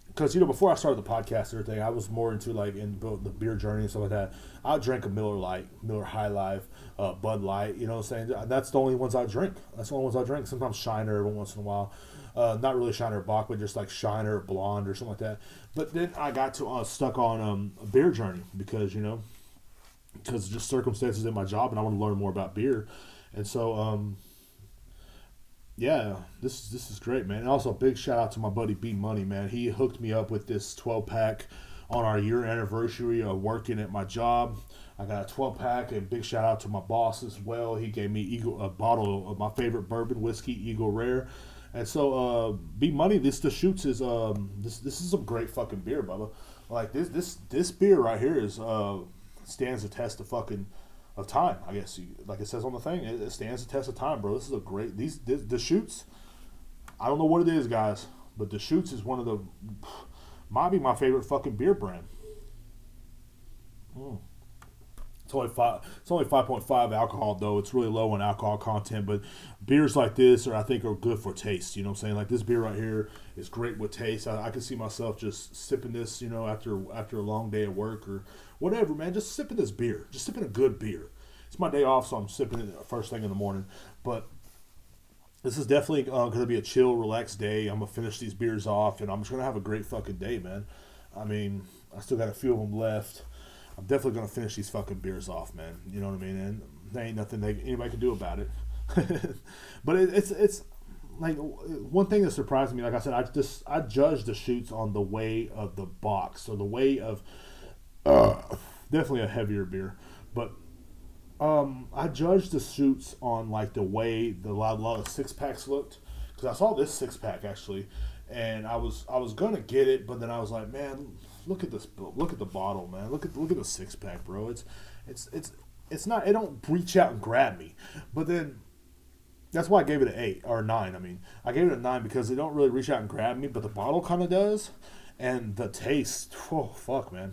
because before I started the podcast and everything, I was more into like in the beer journey and stuff like that. I drank a Miller Lite, Miller High Life, Bud Light. You know what I'm saying? That's the only ones I drink. That's the only ones I drink. Sometimes Shiner every once in a while. Not really Shiner Bock, but just like Shiner Blonde or something like that. But then I got to stuck on a beer journey because because just circumstances in my job, and I want to learn more about beer, and so yeah, this is great, man. And also, big shout out to my buddy B Money, man. He hooked me up with this 12-pack on our year anniversary of working at my job. I got a 12-pack, and big shout out to my boss as well. He gave me a bottle of my favorite bourbon whiskey, Eagle Rare. And so, B Money, this Deschutes is this is some great fucking beer, Bubba. Like this beer right here is stands the test of time. I guess like it says on the thing, it stands the test of time, bro. This is a great this Deschutes. I don't know what it is, guys, but Deschutes is one of the might be my favorite fucking beer brand. It's only 5.5 alcohol though. It's really low in alcohol content, but beers like this I think are good for taste. You know what I'm saying? Like this beer right here is great with taste. I can see myself just sipping this, after a long day at work or whatever, man. Just sipping this beer, just sipping a good beer. It's my day off, so I'm sipping it first thing in the morning. But this is definitely going to be a chill, relaxed day. I'm gonna finish these beers off, and I'm just gonna have a great fucking day, man. I mean, I still got a few of them left. I'm definitely going to finish these fucking beers off, man. You know what I mean? And there ain't nothing anybody can do about it. But it's like one thing that surprised me, like I said, I judged the Deschutes on the way of the box, or the way of definitely a heavier beer. But I judged the Deschutes on like the way a lot of 6-packs looked, because I saw this 6-pack actually, and I was gonna get it, but then I was like, man, look at this. Look at the bottle, man. Look at the 6-pack, bro. It's not. It don't reach out and grab me. But then that's why I gave it an 8 or 9. I mean, I gave it a 9 because it don't really reach out and grab me, but the bottle kind of does, and the taste. Oh fuck, man.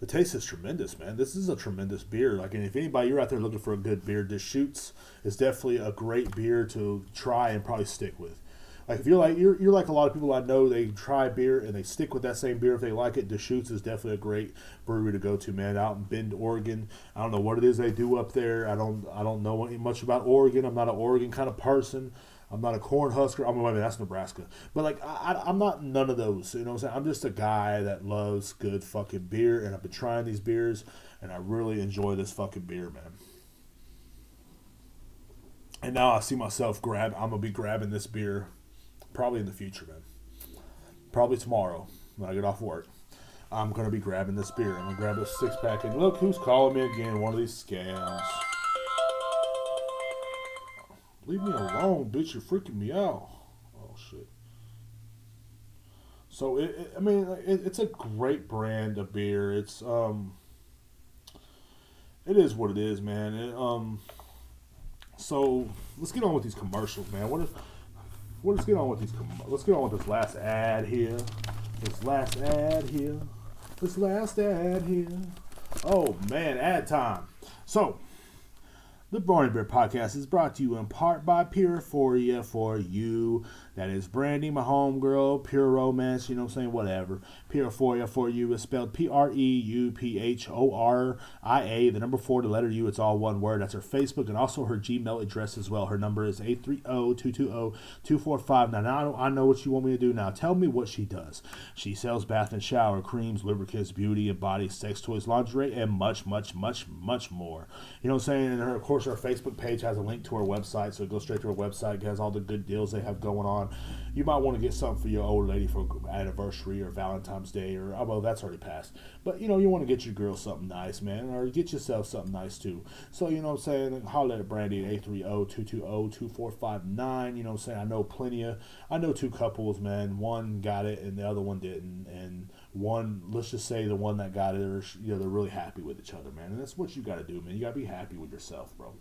The taste is tremendous, man. This is a tremendous beer. Like, and if you're out there looking for a good beer, Deschutes is definitely a great beer to try and probably stick with. Like if you're like a lot of people I know, they try beer and they stick with that same beer if they like it. Deschutes is definitely a great brewery to go to, man. Out in Bend, Oregon. I don't know what it is they do up there. I don't know much about Oregon. I'm not an Oregon kind of person. I'm not a Cornhusker. That's Nebraska. But like I'm not none of those. You know what I'm saying? I'm just a guy that loves good fucking beer, and I've been trying these beers, and I really enjoy this fucking beer, man. And now I see myself I'm gonna be grabbing this beer. Probably in the future, man. Probably tomorrow when I get off work. I'm going to be grabbing this beer. I'm going to grab a 6-pack. And look who's calling me again. One of these scams. Leave me alone, bitch. You're freaking me out. Oh, shit. So, it's a great brand of beer. It is what it is, man. So, let's get on with these commercials, man. Let's get on with this last ad here. This last ad here. Oh man, ad time. So, the Born Beer Podcast is brought to you in part by Puriforia for you. That is Brandy, my homegirl, Pure Romance, you know what I'm saying, whatever. Puriforia for you is spelled Preuphoria, the number 4, the letter U, it's all one word. That's her Facebook and also her Gmail address as well. Her number is 830-220-245. Now, I know what you want me to do now. Tell me what she does. She sells bath and shower creams, lubricants, beauty and body, sex toys, lingerie, and much, much, much, much more. You know what I'm saying? And of course, course, our Facebook page has a link to our website, so go straight to our website. It has all the good deals they have going on. You might want to get something for your old lady for anniversary or Valentine's Day, or well, that's already passed. But you want to get your girl something nice, man, or get yourself something nice too. So what I'm saying, holler at Brandy at 830-220-2459. You know what I'm saying? I know two couples, man. One got it and the other one didn't, and one, let's just say the one that got it, they're really happy with each other, man. And that's what you got to do, man. You got to be happy with yourself, bro.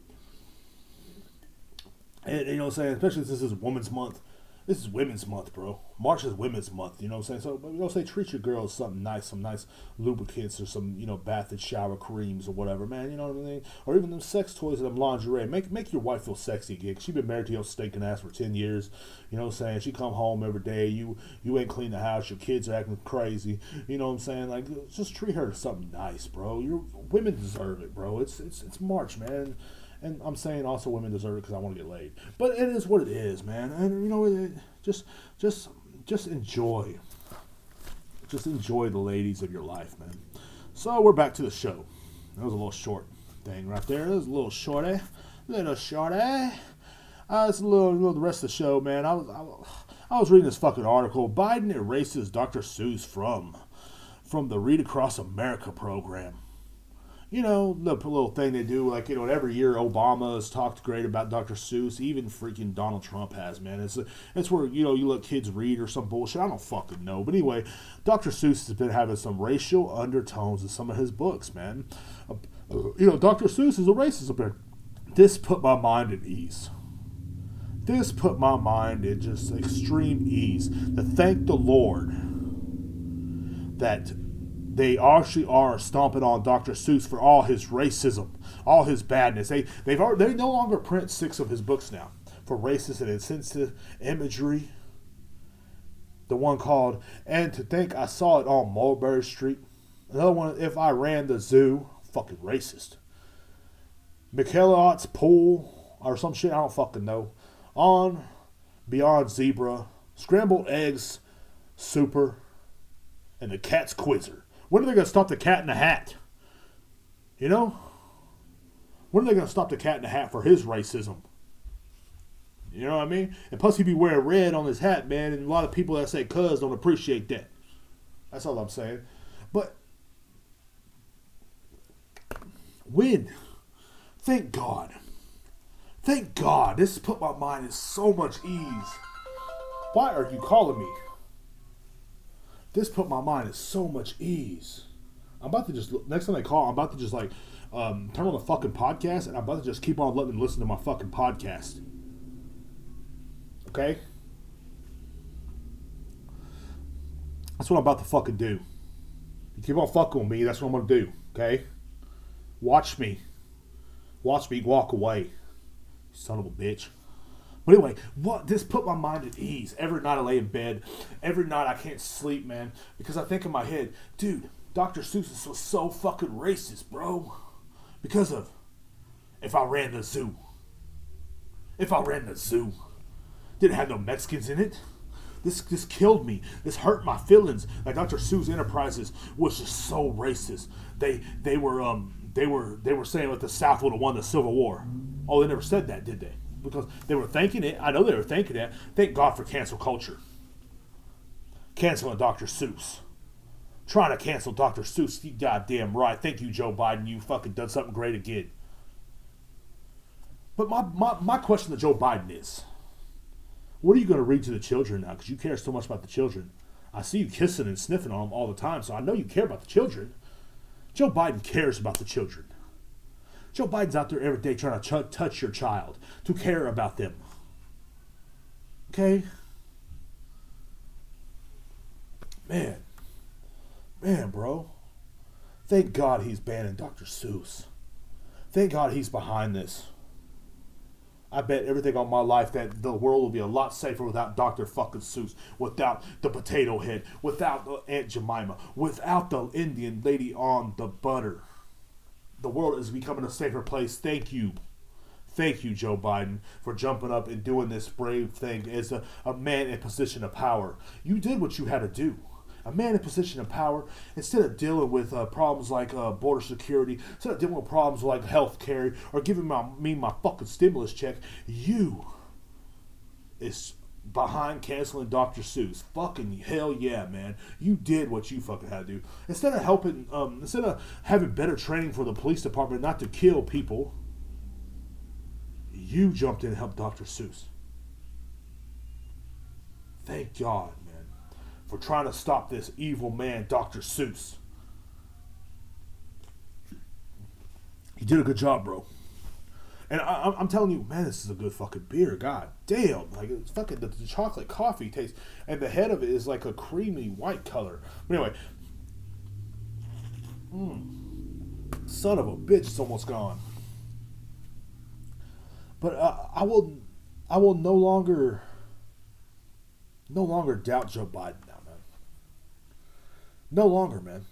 And you know what I'm saying? Especially since this is Women's Month. This is Women's Month, bro. March is Women's Month, you know what I'm saying? So, treat your girls something nice, some nice lubricants or some, bath and shower creams or whatever, man, you know what I mean? Or even them sex toys and them lingerie. Make your wife feel sexy again. She been married to your stinking ass for 10 years, you know what I'm saying? She come home every day, you ain't clean the house, your kids are acting crazy, you know what I'm saying? Like, just treat her to something nice, bro. Women deserve it, bro. It's March, man. And I'm saying also women deserve it because I want to get laid. But it is what it is, man. And just enjoy. Just enjoy the ladies of your life, man. So we're back to the show. That was a little short thing right there. That was a little shorty. It's a little the rest of the show, man. I was reading this fucking article. Biden erases Dr. Seuss from the Read Across America program. The little thing they do, like, every year Obama has talked great about Dr. Seuss. Even freaking Donald Trump has, man. It's where, you let kids read or some bullshit. I don't fucking know. But anyway, Dr. Seuss has been having some racial undertones in some of his books, man. Dr. Seuss is a racist up there. This put my mind at ease. This put my mind at just extreme ease. To thank the Lord that they actually are stomping on Dr. Seuss for all his racism, all his badness. They no longer print 6 of his books now for racist and insensitive imagery. The one called "And to Think I Saw It on Mulberry Street." Another one, "If I Ran the Zoo." Fucking racist. Michaelaot's Pool or some shit, I don't fucking know. On Beyond Zebra, Scrambled Eggs, Super, and The Cat's Quizzer. When are they going to stop the Cat in the Hat? When are they going to stop the Cat in the Hat for his racism? You know what I mean? And plus, he be wearing red on his hat, man, and a lot of people that say cuz don't appreciate that. That's all I'm saying. But when? Thank God. Thank God. This put my mind in so much ease. Why are you calling me? This put my mind in so much ease. I'm about to just, next time they call, I'm about to just turn on the fucking podcast, and I'm about to just keep on letting them listen to my fucking podcast. Okay? That's what I'm about to fucking do. You keep on fucking with me, that's what I'm going to do. Okay? Watch me. Watch me walk away. You son of a bitch. But anyway, this put my mind at ease. Every night I lay in bed. Every night I can't sleep, man. Because I think in my head, dude, Dr. Seuss was so fucking racist, bro. Because of If I Ran the Zoo. If I Ran the Zoo. Didn't have no Mexicans in it. This killed me. This hurt my feelings. Like Dr. Seuss Enterprises was just so racist. They were saying that the South would have won the Civil War. Oh, they never said that, did they? Because they were thinking it. I know they were thinking that. Thank God for cancel culture. Canceling Dr. Seuss. Trying to cancel Dr. Seuss. You goddamn right. Thank you, Joe Biden. You fucking done something great again. But my question to Joe Biden is, what are you going to read to the children now? Because you care so much about the children. I see you kissing and sniffing on them all the time, so I know you care about the children. Joe Biden cares about the children. Joe Biden's out there every day trying to touch your child, to care about them. Okay? Man, bro. Thank God he's banning Dr. Seuss. Thank God he's behind this. I bet everything on my life that the world will be a lot safer without Dr. fucking Seuss, without the potato head, without Aunt Jemima, without the Indian lady on the butter. The world is becoming a safer place. Thank you. Thank you, Joe Biden, for jumping up and doing this brave thing as a man in position of power. You did what you had to do. a man in a position of power, instead of dealing with problems like border security, instead of dealing with problems like health care or giving me my fucking stimulus check, you is behind canceling Dr. Seuss. Fucking hell yeah, man. You did what you fucking had to do. Instead of instead of having better training for the police department not to kill people, you jumped in and helped Dr. Seuss. Thank God, man, for trying to stop this evil man, Dr. Seuss. You did a good job, bro. And I'm telling you, man, this is a good fucking beer. God damn. Like, it's fucking, the chocolate coffee taste. And the head of it is like a creamy white color. But anyway. Son of a bitch, it's almost gone. But I will no longer doubt Joe Biden now, man. No longer, man.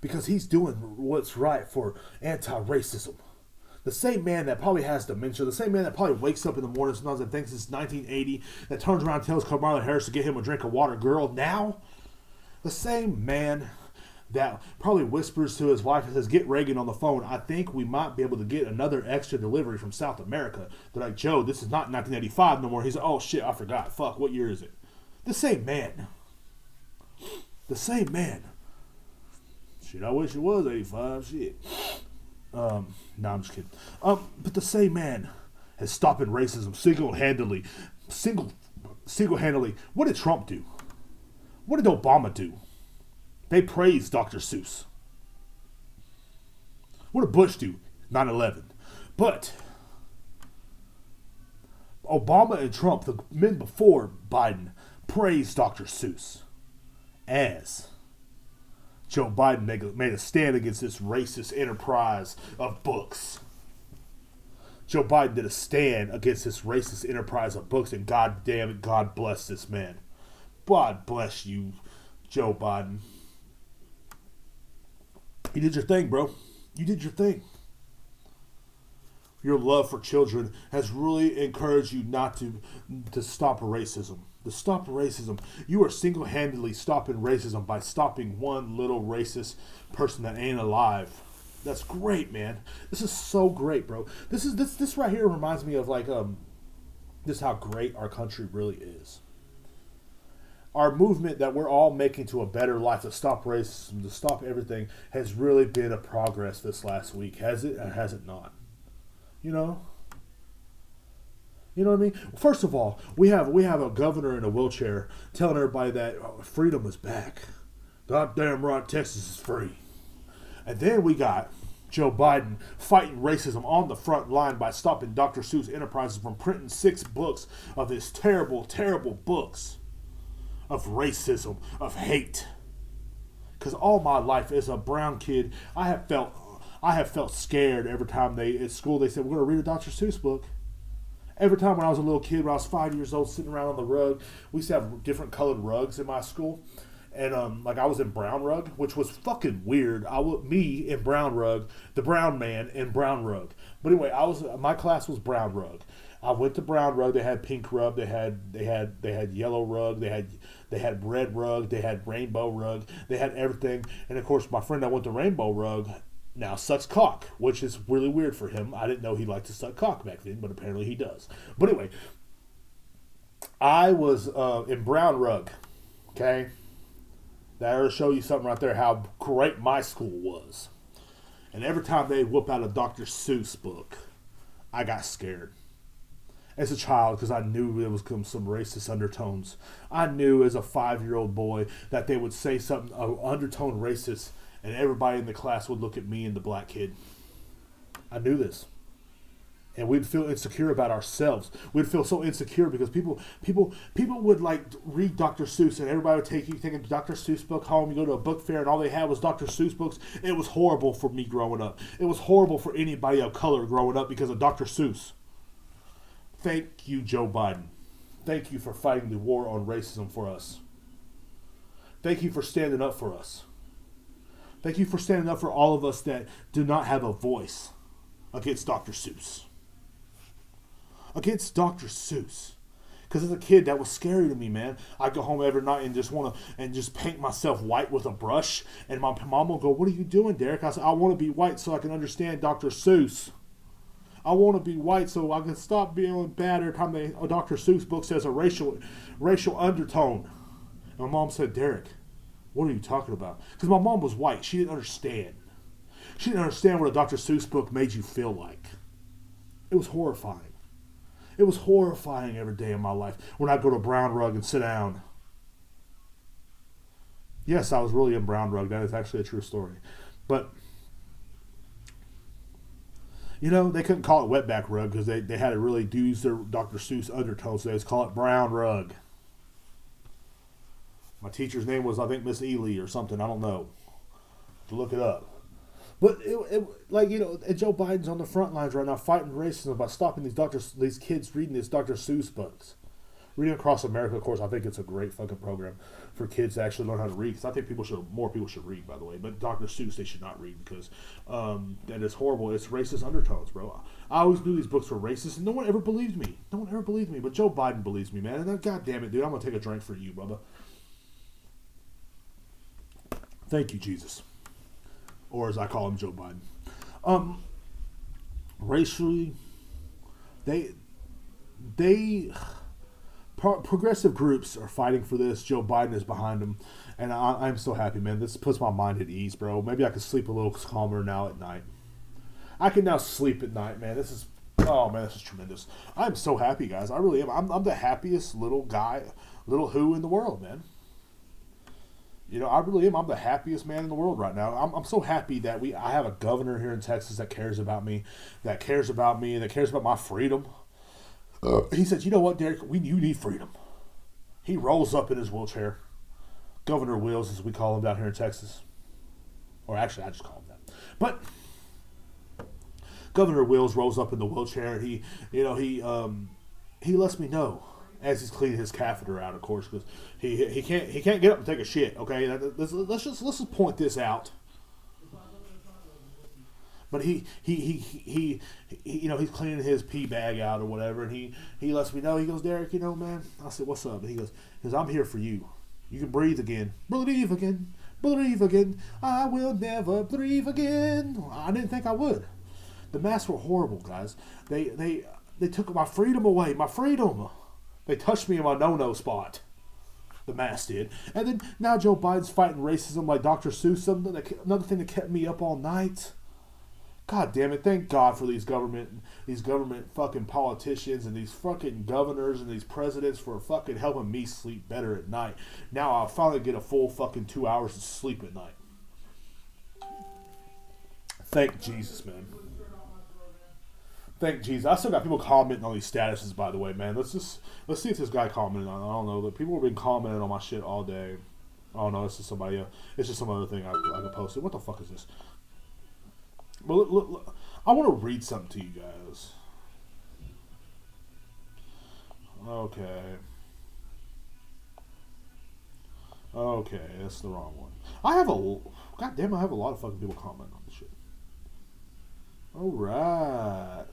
Because he's doing what's right for anti-racism. The same man that probably has dementia, the same man that probably wakes up in the morning sometimes and thinks it's 1980, that turns around and tells Kamala Harris to get him a drink of water, girl, now, the same man that probably whispers to his wife and says, get Reagan on the phone, I think we might be able to get another extra delivery from South America. They're like, Joe, this is not 1985 no more. He's like, oh shit, I forgot. Fuck, what year is it? The same man. The same man. Shit, I wish it was 85, shit. No, I'm just kidding. But the same man has stopped racism single-handedly. Single-handedly. What did Trump do? What did Obama do? They praised Dr. Seuss. What did Bush do? 9/11. But Obama and Trump, the men before Biden, praised Dr. Seuss as Joe Biden made a stand against this racist enterprise of books. Joe Biden did a stand against this racist enterprise of books, and God damn it, God bless this man. God bless you, Joe Biden. You did your thing, bro. You did your thing. Your love for children has really encouraged you not to stop racism. To stop racism. You are single-handedly stopping racism by stopping one little racist person that ain't alive. That's great, man. This is so great, bro. This right here reminds me of like this how great our country really is. Our movement that we're all making to a better life, to stop racism, to stop everything, has really been a progress this last week. Has it or has it not? You know? You know what I mean? First of all, we have a governor in a wheelchair telling everybody that freedom is back. Goddamn right, Texas is free. And then we got Joe Biden fighting racism on the front line by stopping Dr. Seuss Enterprises from printing 6 books of his terrible, terrible books of racism, of hate. Because all my life as a brown kid, I have felt scared every time at school they said, we're going to read a Dr. Seuss book. Every time when I was a little kid, when I was 5 years old, sitting around on the rug, we used to have different colored rugs in my school. And like I was in brown rug, which was fucking weird. Me in brown rug, the brown man in brown rug. But anyway, my class was brown rug. I went to brown rug. They had pink rug. They had yellow rug. They had red rug. They had rainbow rug. They had everything. And of course, my friend that went to rainbow rug now sucks cock, which is really weird for him. I didn't know he liked to suck cock back then, but apparently he does. But anyway, I was in brown rug. Okay. That'll show you something right there, how great my school was. And every time they whoop out a Dr. Seuss book, I got scared. As a child, because I knew there was some racist undertones. I knew as a 5-year-old boy that they would say something, undertone racist, and everybody in the class would look at me and the black kid. I knew this. And we'd feel insecure about ourselves. We'd feel so insecure because people would like read Dr. Seuss, and everybody would take a Dr. Seuss book home. You go to a book fair, and all they had was Dr. Seuss books. It was horrible for me growing up. It was horrible for anybody of color growing up because of Dr. Seuss. Thank you, Joe Biden. Thank you for fighting the war on racism for us. Thank you for standing up for us. Thank you for standing up for all of us that do not have a voice against Dr. Seuss. Against Dr. Seuss. Because as a kid, that was scary to me, man. I go home every night and just paint myself white with a brush. And my mom will go, "What are you doing, Derek?" I said, "I want to be white so I can understand Dr. Seuss. I want to be white so I can stop being bad every time a Dr. Seuss book says a racial undertone." And my mom said, "Derek, what are you talking about?" Because my mom was white. She didn't understand. She didn't understand what a Dr. Seuss book made you feel like. It was horrifying. It was horrifying every day of my life when I'd go to Brown Rug and sit down. Yes, I was really in Brown Rug. That is actually a true story. But, you know, they couldn't call it Wetback Rug because they had to really use their Dr. Seuss undertones. So they just call it Brown Rug. My teacher's name was, I think, Miss Ely or something. I don't know. To look it up. But and Joe Biden's on the front lines right now fighting racism by stopping these kids reading these Dr. Seuss books. Reading Across America, of course, I think it's a great fucking program for kids to actually learn how to read. Because I think more people should read, by the way. But Dr. Seuss, they should not read because that is horrible. It's racist undertones, bro. I always knew these books were racist, and no one ever believed me. No one ever believed me, but Joe Biden believes me, man. And God damn it, dude, I'm gonna take a drink for you, brother. Thank you, Jesus. Or as I call him, Joe Biden. Racially, progressive groups are fighting for this. Joe Biden is behind them, and I'm so happy, man. This puts my mind at ease, bro. Maybe I can sleep a little calmer now at night. I can now sleep at night, man. This is tremendous. I'm so happy, guys. I really am. I'm the happiest little who in the world, man. You know, I really am. I'm the happiest man in the world right now. I'm so happy that I have a governor here in Texas that cares about me, that cares about my freedom. He says, "You know what, Derek? You need freedom." He rolls up in his wheelchair. Governor Wills, as we call him down here in Texas. Or actually, I just call him that. But Governor Wills rolls up in the wheelchair. He lets me know as he's cleaning his catheter out, of course, because he can't get up and take a shit. Okay, let's just point this out. But he's cleaning his pee bag out or whatever, and he lets me know. He goes, "Derek, man." I said, "What's up?" And he goes, "I'm here for you. You can breathe again. Breathe again. Breathe again. I will never breathe again." I didn't think I would. The masks were horrible, guys. They took my freedom away. My freedom. They touched me in my no-no spot. The mask did. And then now Joe Biden's fighting racism like Dr. Seuss. Another thing that kept me up all night. God damn it. Thank God for these government fucking politicians and these fucking governors and these presidents for fucking helping me sleep better at night. Now I'll finally get a full fucking 2 hours of sleep at night. Thank Jesus, man. Thank Jesus. I still got people commenting on these statuses, by the way, man. Let's see if this guy commented on it. I don't know. But people have been commenting on my shit all day. Oh no, it's just somebody else. It's just some other thing I posted. What the fuck is this? But look, I want to read something to you guys. Okay, that's the wrong one. I have a lot of fucking people commenting on this shit. All right.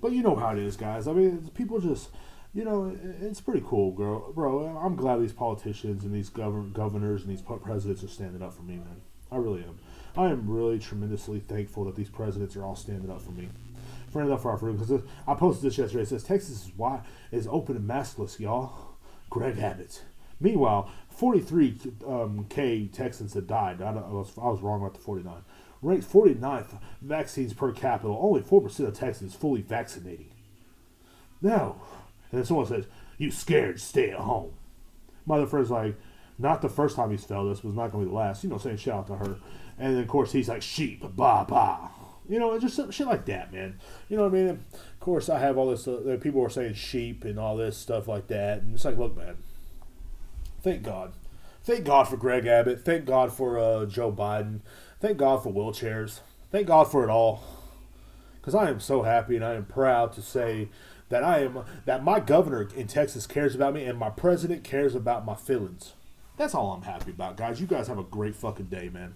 But you know how it is, guys. I mean, people just, it's pretty cool, bro. I'm glad these politicians and these governors and these presidents are standing up for me, man. I really am. I am really tremendously thankful that these presidents are all standing up for me. Standing up for our freedom. Because I posted this yesterday. It says, Texas is open and maskless, y'all. Greg Abbott. Meanwhile, 43K Texans had died. I was wrong about the 49. Ranked 49th vaccines per capita. Only 4% of Texans fully vaccinating. No. And then someone says, "You scared, stay at home." My other friend's like, "Not the first time he's felt this, was not going to be the last." Saying shout out to her. And then, of course, he's like, "Sheep, bah, bah." Just shit like that, man. You know what I mean? Of course, I have all this, people were saying sheep and all this stuff like that. And it's like, look, man, thank God. Thank God for Greg Abbott. Thank God for Joe Biden. Thank God for wheelchairs. Thank God for it all. Because I am so happy and I am proud to say that my governor in Texas cares about me and my president cares about my feelings. That's all I'm happy about, guys. You guys have a great fucking day, man.